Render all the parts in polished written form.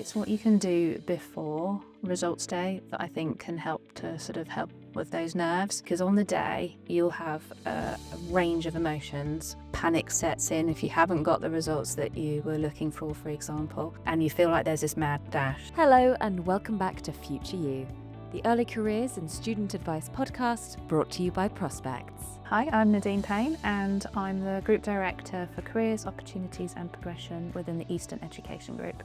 It's what you can do before results day that I think can help to sort of help with those nerves, because on the day you'll have a range of emotions. Panic sets in if you haven't got the results that you were looking for example, and you feel like there's this mad dash. Hello and welcome back to Future You, the Early Careers and Student Advice podcast brought to you by Prospects. Hi, I'm Nadine Payne and I'm the Group Director for Careers, Opportunities and Progression within the Eastern Education Group.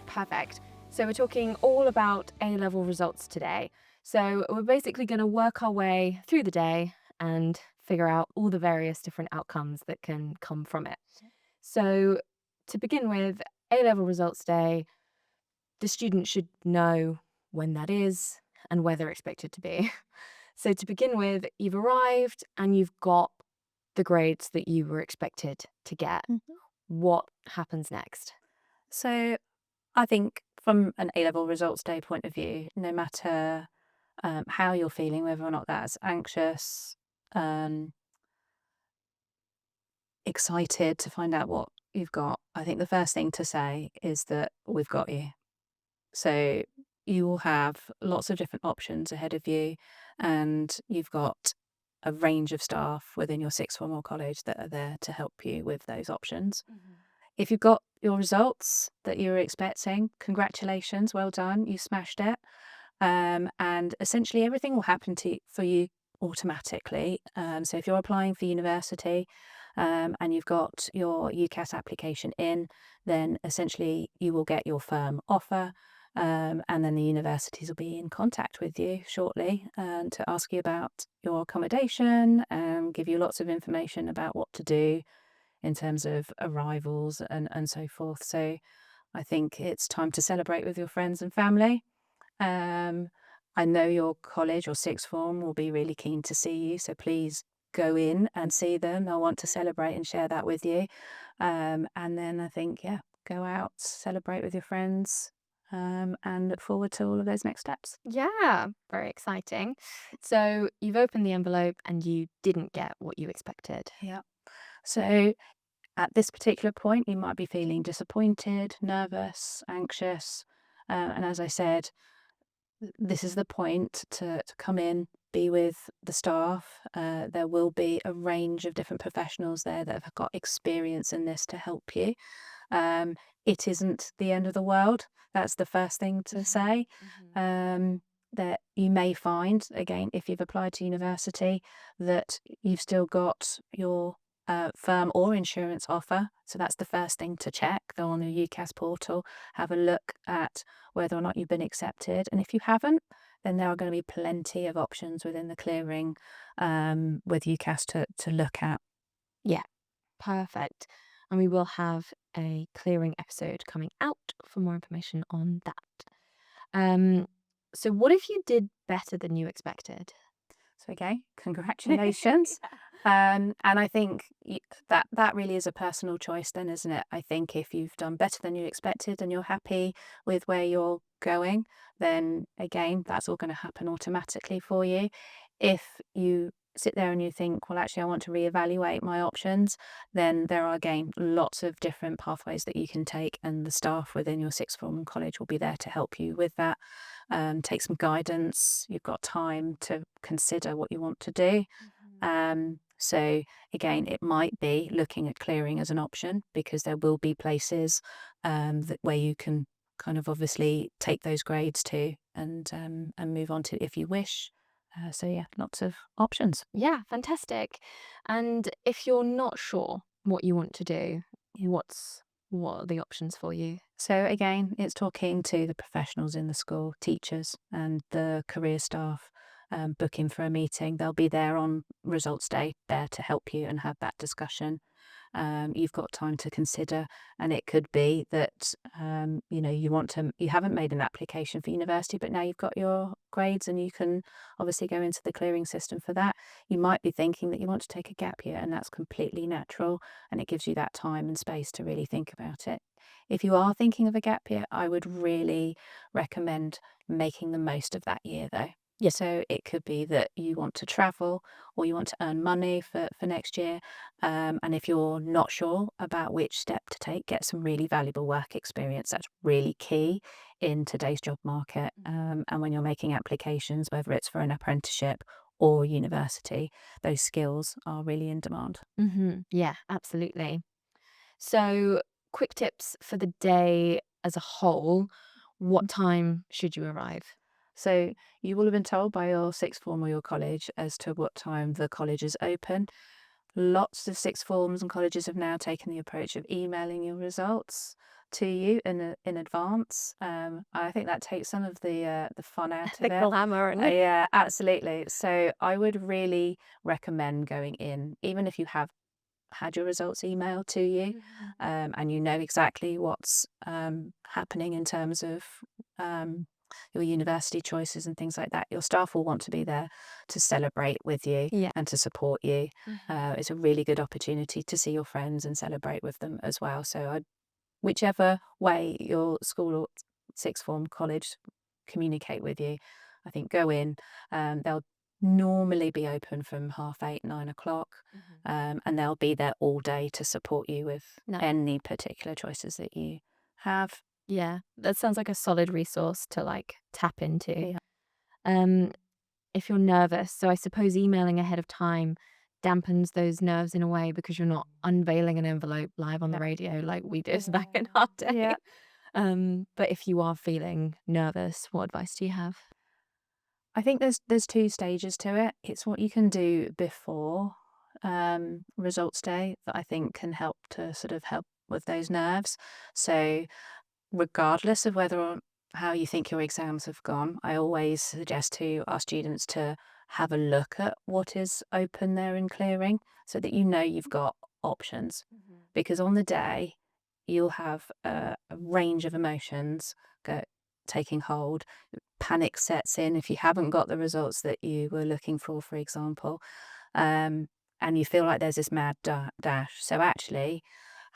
Perfect. So we're talking all about A-level results today. So we're basically going to work our way through the day and figure out all the various different outcomes that can come from it. So to begin with, A-level results day, the student should know when that is and where they're expected to be. So to begin with, you've arrived and you've got the grades that you were expected to get. What happens next? So I think from an A-level results day point of view, no matter how you're feeling, whether or not that's anxious, excited to find out what you've got, I think the first thing to say is that we've got you. So you will have lots of different options ahead of you, and you've got a range of staff within your sixth form or college that are there to help you with those options. If you've got your results that you were expecting, congratulations, well done, you smashed it. And essentially everything will happen for you automatically. So if you're applying for university and you've got your UCAS application in, then essentially you will get your firm offer. And then the universities will be in contact with you shortly to ask you about your accommodation and give you lots of information about what to do in terms of arrivals and so forth. So I think it's time to celebrate with your friends and family. I know your college or sixth form will be really keen to see you, so please go in and see them. They'll want to celebrate and share that with you. And then I think, go out, celebrate with your friends, and look forward to all of those next steps. Yeah, very exciting. So you've opened the envelope and you didn't get what you expected. Yeah. So at this particular point, you might be feeling disappointed, nervous, anxious. And as I said, this is the point to come in, be with the staff. There will be a range of different professionals there that have got experience in this to help you. It isn't the end of the world. That's the first thing to say. That you may find, again, if you've applied to university, that you've still got your firm or insurance offer. So that's the first thing to check. Go on the UCAS portal, have a look at whether or not you've been accepted. And if you haven't, then there are going to be plenty of options within the clearing with UCAS to look at. Yeah, perfect. And we will have a clearing episode coming out for more information on that. So what if you did better than you expected? So, okay, congratulations. And I think that really is a personal choice then, isn't it? I think if you've done better than you expected and you're happy with where you're going, then again, that's all going to happen automatically for you. If you sit there and you think, well, actually, I want to reevaluate my options, then there are, again, lots of different pathways that you can take, and the staff within your sixth form college will be there to help you with that. Take some guidance. You've got time to consider what you want to do. So again, it might be looking at clearing as an option, because there will be places where you can kind of obviously take those grades to and move on to if you wish. So yeah, lots of options. Yeah, fantastic. And if you're not sure what you want to do, what are the options for you? So again, it's talking to the professionals in the school, teachers and the career staff, booking for a meeting. They'll be there on results day, there to help you and have that discussion. You've got time to consider, and it could be that you haven't made an application for university, but now you've got your grades and you can obviously go into the clearing system for that. You might be thinking that you want to take a gap year, and that's completely natural, and it gives you that time and space to really think about it. If you are thinking of a gap year, I would really recommend making the most of that year though. Yeah. So it could be that you want to travel or you want to earn money for next year. And if you're not sure about which step to take, get some really valuable work experience. That's really key in today's job market. Mhm. And when you're making applications, whether it's for an apprenticeship or university, those skills are really in demand. Yeah, absolutely. So, quick tips for the day as a whole. What time should you arrive? So you will have been told by your sixth form or your college as to what time the college is open. Lots of sixth forms and colleges have now taken the approach of emailing your results to you in advance. I think that takes some of the fun out of The it. glamour and Yeah, absolutely. So I would really recommend going in, even if you have had your results emailed to you, Mhm. and you know exactly what's happening in terms of um, your university choices and things like that. Your staff will want to be there to celebrate with you Yeah. and to support you. Mhm. It's a really good opportunity to see your friends and celebrate with them as well. So, whichever way your school or sixth form college communicate with you, I think go in. They'll normally be open from 8:30, 9 o'clock, Mhm. and they'll be there all day to support you with No. any particular choices that you have. Yeah, that sounds like a solid resource to like tap into. Yeah. Um, if you're nervous, so I suppose emailing ahead of time dampens those nerves in a way because you're not unveiling an envelope live on the Yeah. radio like we did Yeah. back in our day. Yeah. But if you are feeling nervous, what advice do you have? I think there's two stages to it. It's what you can do before results day that I think can help to sort of help with those nerves. So regardless of whether or how you think your exams have gone, I always suggest to our students to have a look at what is open there and clearing so that you know you've got options. Mhm. Because on the day, you'll have a range of emotions go, taking hold. Panic sets in if you haven't got the results that you were looking for example, um, and you feel like there's this mad dash. So actually,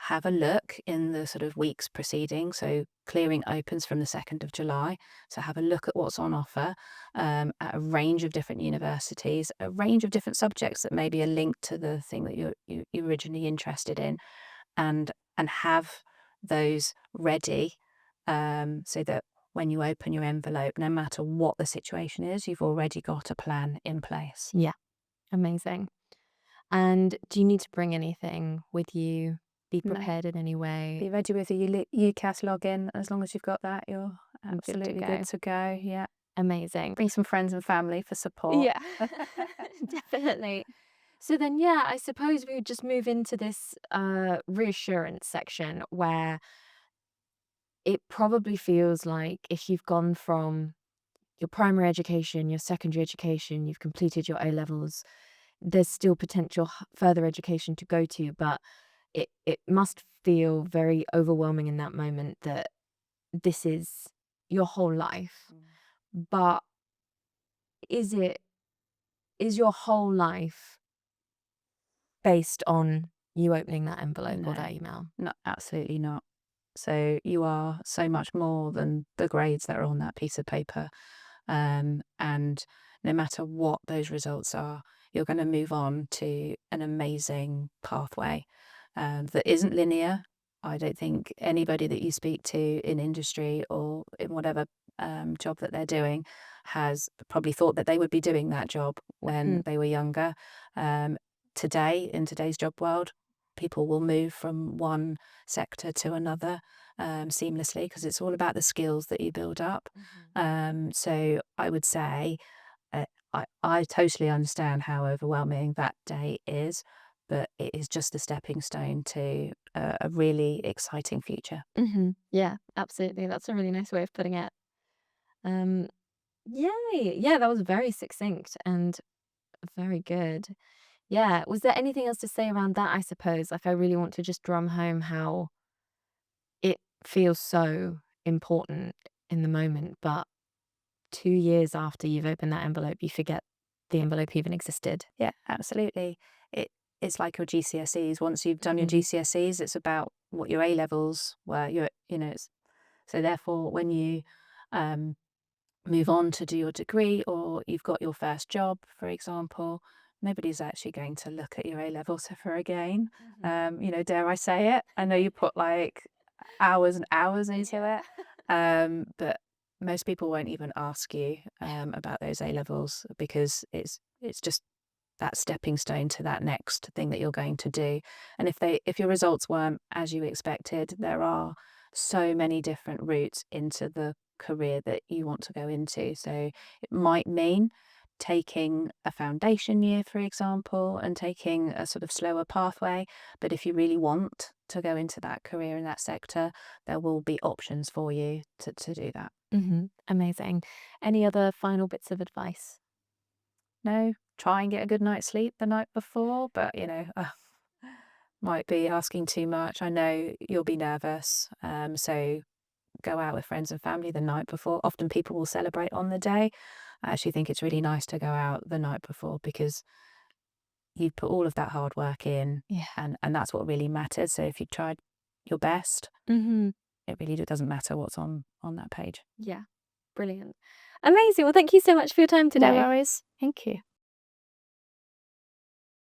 have a look in the sort of weeks preceding. So clearing opens from the 2nd of July. So have a look at what's on offer at a range of different universities, a range of different subjects that maybe are linked to the thing that you're originally interested in, and have those ready so that when you open your envelope, no matter what the situation is, you've already got a plan in place. Yeah, amazing. And do you need to bring anything with you? Be No, prepared in any way? be ready with your UCAS login. As long as you've got that, you're Good to absolutely good go. to go. Yeah. Amazing. Bring some friends and family for support. Yeah, definitely. So then, yeah, I suppose we would just move into this reassurance section where it probably feels like if you've gone from your primary education, your secondary education, you've completed your A levels, there's still potential further education to go to, but it must feel very overwhelming in that moment that this is your whole life. Mm. But is it is your whole life based on you opening that envelope or No, that email? not absolutely not. So you are so much more than the grades that are on that piece of paper. And no matter what those results are, you're going to move on to an amazing pathway that isn't linear. I don't think anybody that you speak to in industry or in whatever job that they're doing has probably thought that they would be doing that job when Mm, they were younger. Um, Today, in today's job world, people will move from one sector to another seamlessly because it's all about the skills that you build up. mhm, So I would say I totally understand how overwhelming that day is, but it is just a stepping stone to a really exciting future. mhm. Yeah, absolutely. That's a really nice way of putting it. Um, Yay! Yeah, that was very succinct and very good. Yeah. Was there anything else to say around that, I suppose? Like, I really want to just drum home how it feels so important in the moment, but 2 years after you've opened that envelope, you forget the envelope even existed. Yeah, absolutely. It it's like your GCSEs. Once you've done your Mhm, GCSEs, it's about what your A levels were. So therefore, when you um, move on to do your degree or you've got your first job, for example, nobody's actually going to look at your A levels ever again. mhm. Dare I say it? I know you put like hours and hours into Yeah. it. But most people won't even ask you about those A levels because it's just that stepping stone to that next thing that you're going to do. And if your results weren't as you expected, there are so many different routes into the career that you want to go into. So it might mean taking a foundation year, for example, and taking a sort of slower pathway. But if you really want to go into that career in that sector, there will be options for you to do that. Amazing. Any other final bits of advice? No, try and get a good night's sleep the night before, but might be asking too much. I know you'll be nervous, so go out with friends and family the night before. Often people will celebrate on the day. I actually think it's really nice to go out the night before because you've put all of that hard work in, Yeah. and that's what really matters. So if you tried your best, Mhm. it really doesn't matter what's on that page. Yeah. Brilliant. Amazing. Well, thank you so much for your time No today. worries. Thank you.